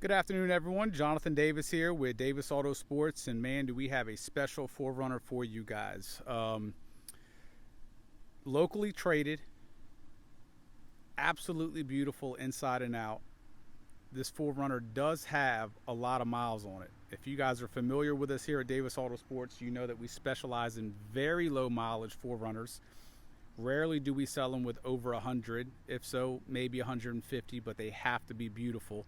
Good afternoon, everyone. Jonathan Davis here with Davis Autosports, and man, do we have a special 4Runner for you guys. Locally traded, absolutely beautiful inside and out. This 4Runner does have a lot of miles on it. If you guys are familiar with us here at Davis Autosports, you know that we specialize in very low mileage 4Runners. Rarely do we sell them with over 100. If so, maybe 150, but they have to be beautiful.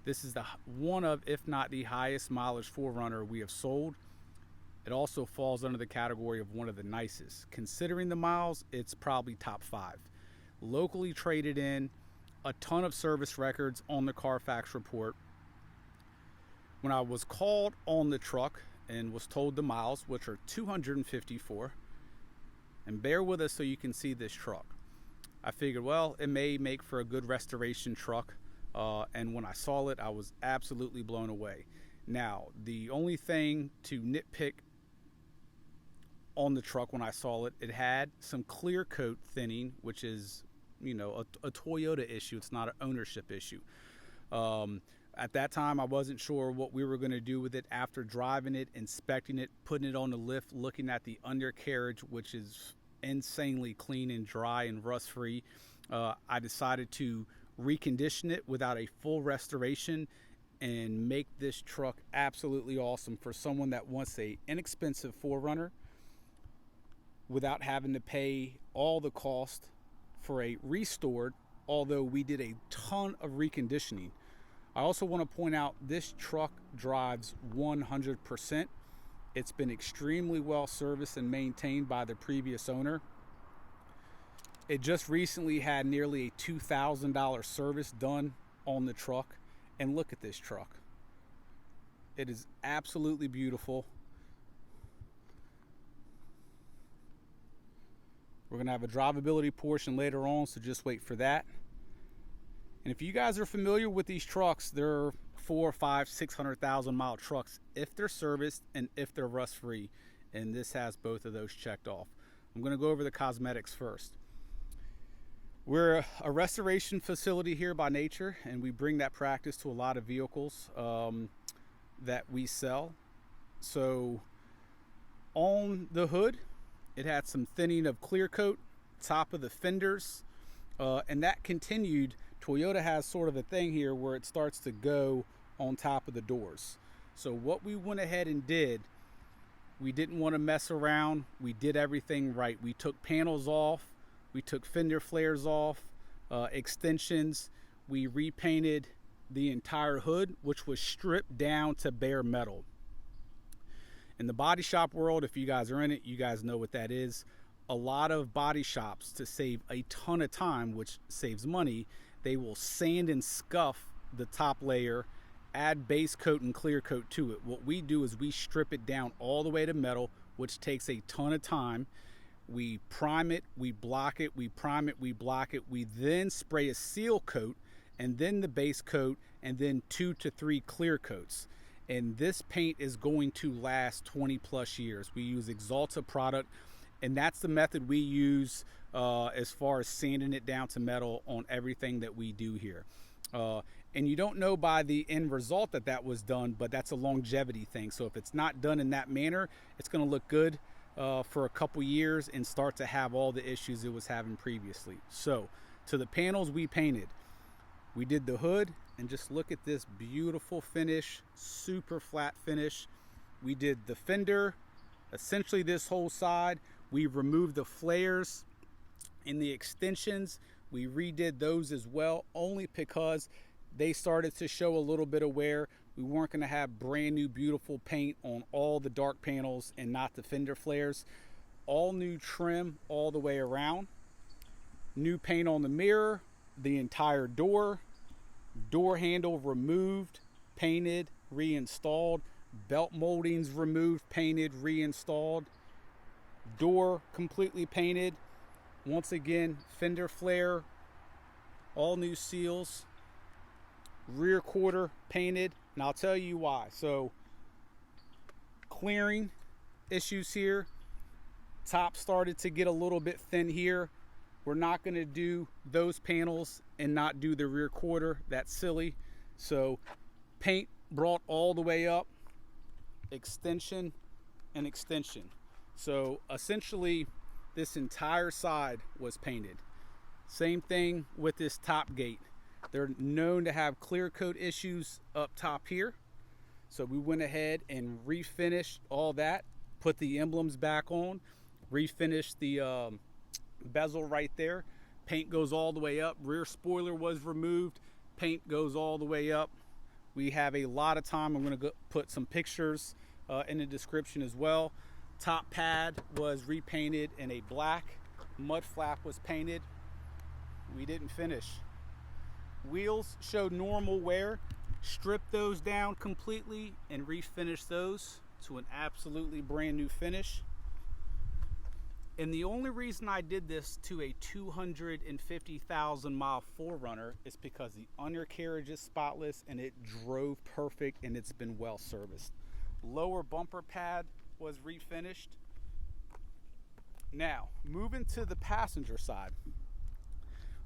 This is one of, if not the highest mileage 4Runner we have sold. It also falls under the category of one of the nicest. Considering the miles, it's probably top 5. Locally traded in, a ton of service records on the Carfax report. When I was called on the truck and was told the miles, which are 254, and bear with us so you can see this truck. I figured, well, it may make for a good restoration truck. And when I saw it, I was absolutely blown away. Now, the only thing to nitpick on the truck when I saw it, it had some clear coat thinning, which is, you know, a Toyota issue. It's not an ownership issue. At that time, I wasn't sure what we were going to do with it. After driving it, inspecting it, putting it on the lift, looking at the undercarriage, which is insanely clean and dry and rust-free, I decided to recondition it without a full restoration and make this truck absolutely awesome for someone that wants a inexpensive 4Runner without having to pay all the cost for a restored, although we did a ton of reconditioning. I also want to point out this truck drives 100%. It's been extremely well serviced and maintained by the previous owner. It just recently had nearly a $2,000 service done on the truck. And look at this truck. It is absolutely beautiful. We're going to have a drivability portion later on, so just wait for that. And if you guys are familiar with these trucks, they're 400, 500, 600,000 mile trucks if they're serviced and if they're rust free. And this has both of those checked off. I'm going to go over the cosmetics first. We're a restoration facility here by nature, and we bring that practice to a lot of vehicles that we sell. So on the hood, it had some thinning of clear coat, top of the fenders, and that continued. Toyota has sort of a thing here where it starts to go on top of the doors. So what we went ahead and did, we didn't want to mess around. We did everything right. We took panels off. We took fender flares off, extensions. We repainted the entire hood, which was stripped down to bare metal. In the body shop world, if you guys are in it, you guys know what that is. A lot of body shops, to save a ton of time, which saves money, they will sand and scuff the top layer, add base coat and clear coat to it. What we do is we strip it down all the way to metal, which takes a ton of time. We prime it, we block it, we prime it, we block it. We then spray a seal coat, and then the base coat, and then 2 to 3 clear coats. And this paint is going to last 20 plus years. We use Axalta product, and that's the method we use as far as sanding it down to metal on everything that we do here. And you don't know by the end result that that was done, but that's a longevity thing. So if it's not done in that manner, it's going to look good for a couple years and start to have all the issues it was having previously. So to the panels we painted, we did the hood, and just look at this beautiful finish, super flat finish. We did the fender, essentially this whole side. We removed the flares and the extensions. We redid those as well, only because they started to show a little bit of wear. We weren't going to have brand new beautiful paint on all the dark panels and not the fender flares. All new trim all the way around. New paint on the mirror, the entire door handle removed, painted, reinstalled. Belt moldings removed, painted, reinstalled. Door completely painted. Once again, fender flare, all new seals. Rear quarter painted, and I'll tell you why. So clearing issues here. Top started to get a little bit thin here. We're not going to do those panels and not do the rear quarter. That's silly. So Paint brought all the way up, extension and extension. So essentially this entire side was painted. Same thing with this top gate. They're known to have clear coat issues up top here. So we went ahead and refinished all that, put the emblems back on, refinished the bezel right there. Paint goes all the way up. Rear spoiler was removed. Paint goes all the way up. We have a lot of time. I'm going to put some pictures in the description as well. Top pad was repainted in a black. Mud flap was painted. We didn't finish. Wheels showed normal wear. Stripped those down completely and refinished those to an absolutely brand new finish. And the only reason I did this to a 250,000 mile 4Runner is because the undercarriage is spotless and it drove perfect and it's been well serviced. Lower bumper pad was refinished. Now, moving to the passenger side.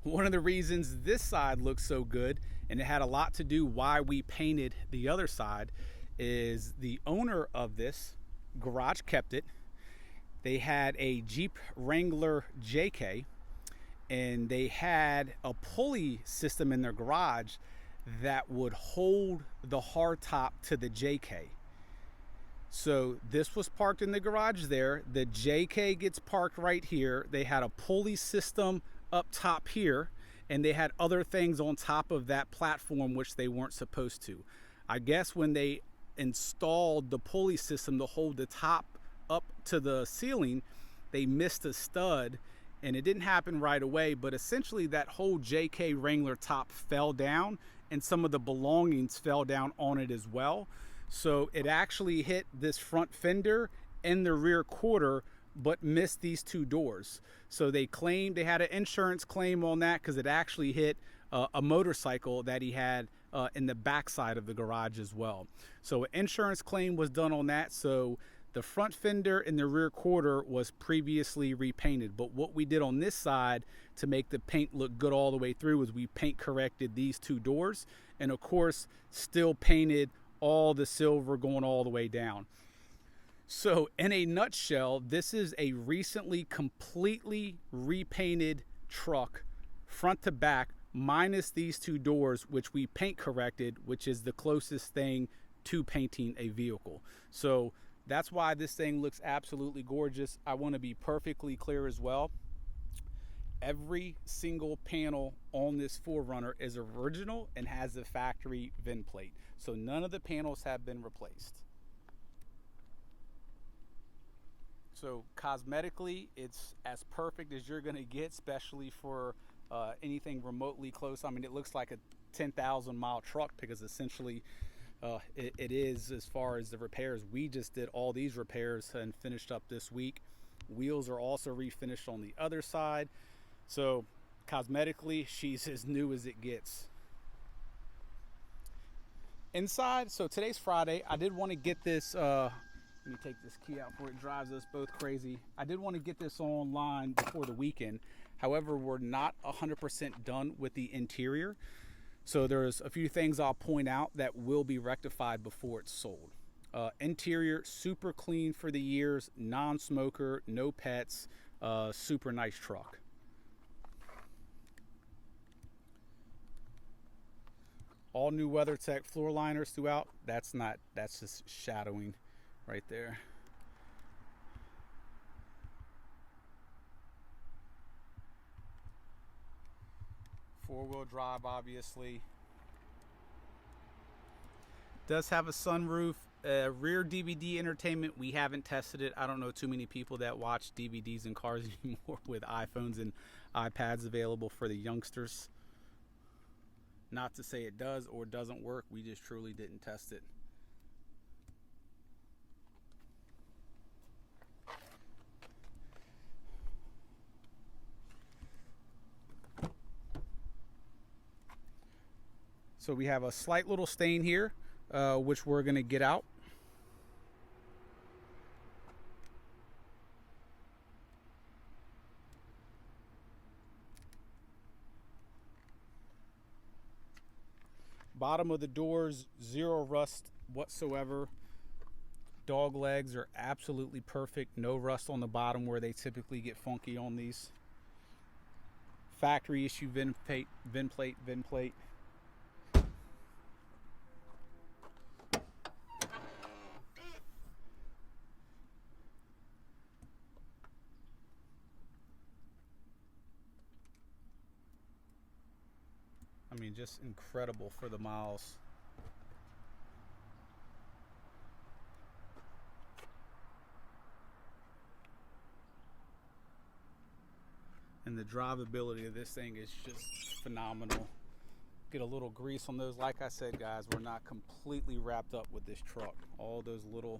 One of the reasons this side looks so good, and it had a lot to do why we painted the other side, is the owner of this garage kept it. They had a Jeep Wrangler JK, and they had a pulley system in their garage that would hold the hardtop to the JK. So this was parked in the garage there. The JK gets parked right here. They had a pulley system up top here, and they had other things on top of that platform which they weren't supposed to. I guess when they installed the pulley system to hold the top up to the ceiling, they missed a stud, and it didn't happen right away, but essentially that whole JK Wrangler top fell down and some of the belongings fell down on it as well. So it actually hit this front fender and the rear quarter, but missed these two doors. So they claimed, they had an insurance claim on that because it actually hit a motorcycle that he had in the backside of the garage as well. So an insurance claim was done on that. So the front fender and the rear quarter was previously repainted. But what we did on this side to make the paint look good all the way through was we paint corrected these two doors, and of course still painted all the silver going all the way down. So in a nutshell, this is a recently completely repainted truck front to back, minus these two doors, which we paint corrected, which is the closest thing to painting a vehicle. So that's why this thing looks absolutely gorgeous. I want to be perfectly clear as well. Every single panel on this 4Runner is original and has the factory VIN plate. So none of the panels have been replaced. So cosmetically, it's as perfect as you're going to get, especially for anything remotely close. I mean, it looks like a 10,000 mile truck because essentially it is, as far as the repairs. We just did all these repairs and finished up this week. Wheels are also refinished on the other side. So cosmetically, she's as new as it gets. Inside, so today's Friday. I did want to get this, let me take this key out before it drives us both crazy. I did want to get this online before the weekend. However, we're not 100% done with the interior. So there's a few things I'll point out that will be rectified before it's sold. Interior, super clean for the years, non-smoker, no pets, super nice truck. All new WeatherTech floor liners throughout. That's just shadowing right there. Four-wheel drive, obviously. Does have a sunroof. Rear DVD entertainment, we haven't tested it. I don't know too many people that watch DVDs in cars anymore with iPhones and iPads available for the youngsters. Not to say it does or doesn't work, we just truly didn't test it. So we have a slight little stain here, which we're going to get out. Bottom of the doors, zero rust whatsoever. Dog legs are absolutely perfect. No rust on the bottom where they typically get funky on these. Factory issue VIN plate. I mean, just incredible for the miles. And the drivability of this thing is just phenomenal. Get a little grease on those. Like I said, guys, we're not completely wrapped up with this truck. All those little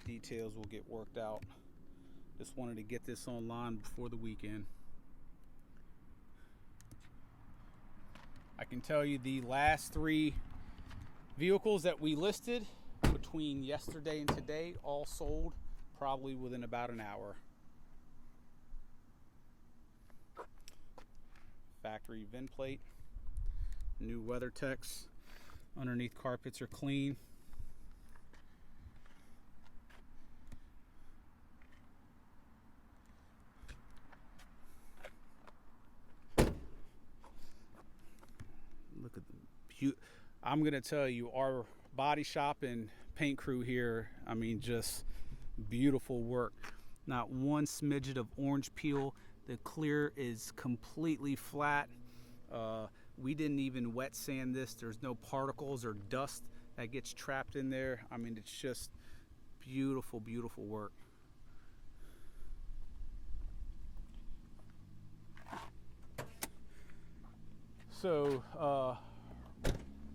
details will get worked out. Just wanted to get this online before the weekend. I can tell you the last 3 vehicles that we listed between yesterday and today all sold probably within about an hour. Factory VIN plate, new WeatherTechs, underneath carpets are clean. Look at the I'm gonna tell you, our body shop and paint crew here, I mean, just beautiful work. Not one smidget of orange peel. The clear is completely flat. We didn't even wet sand this. There's no particles or dust that gets trapped in there. I mean, it's just beautiful, beautiful work. So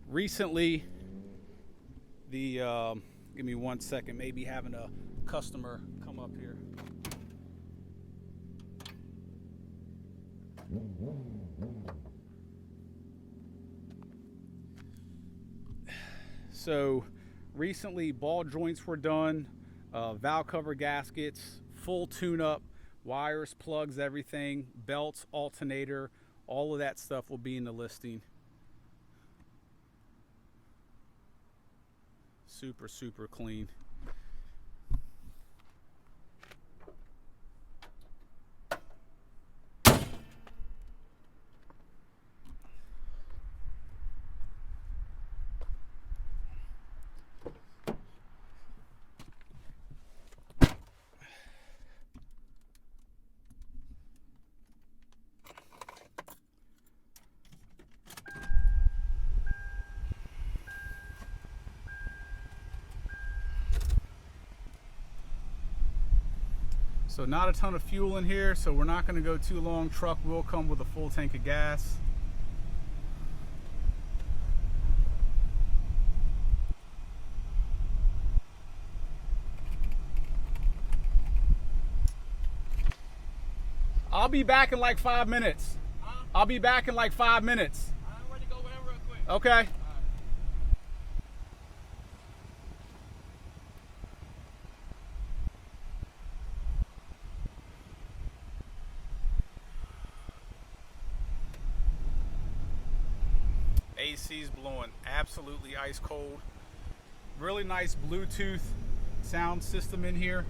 recently, give me 1 second, maybe having a customer come up here. So recently ball joints were done, valve cover gaskets, full tune-up, wires, plugs, everything, belts, alternator, all of that stuff will be in the listing. Super, super clean. So not a ton of fuel in here, so we're not going to go too long. Truck will come with a full tank of gas. I'll be back in like 5 minutes. Huh? I'll be back in like 5 minutes. I'm ready to go whenever real quick. Okay. AC's blowing absolutely ice cold. Really nice Bluetooth sound system in here.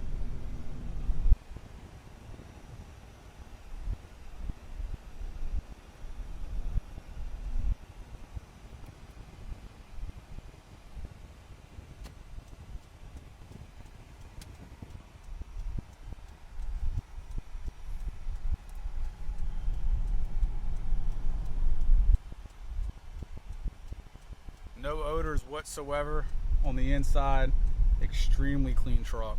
No odors whatsoever on the inside. Extremely clean truck.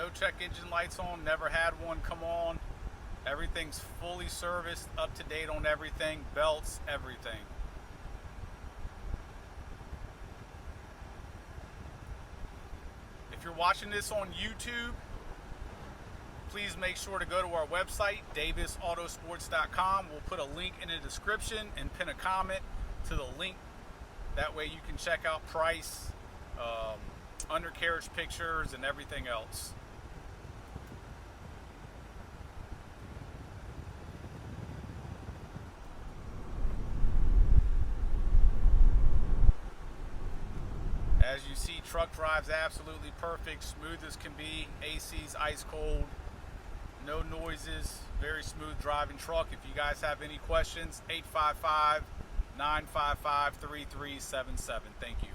No check engine lights on, never had one come on. Everything's fully serviced, up to date on everything, belts, everything. If you're watching this on YouTube, please make sure to go to our website, davisautosports.com. We'll put a link in the description and pin a comment to the link. That way you can check out price, undercarriage pictures, and everything else. As you see, truck drives absolutely perfect, smooth as can be. AC's ice cold, no noises, very smooth driving truck. If you guys have any questions, 855-955-3377. Thank you.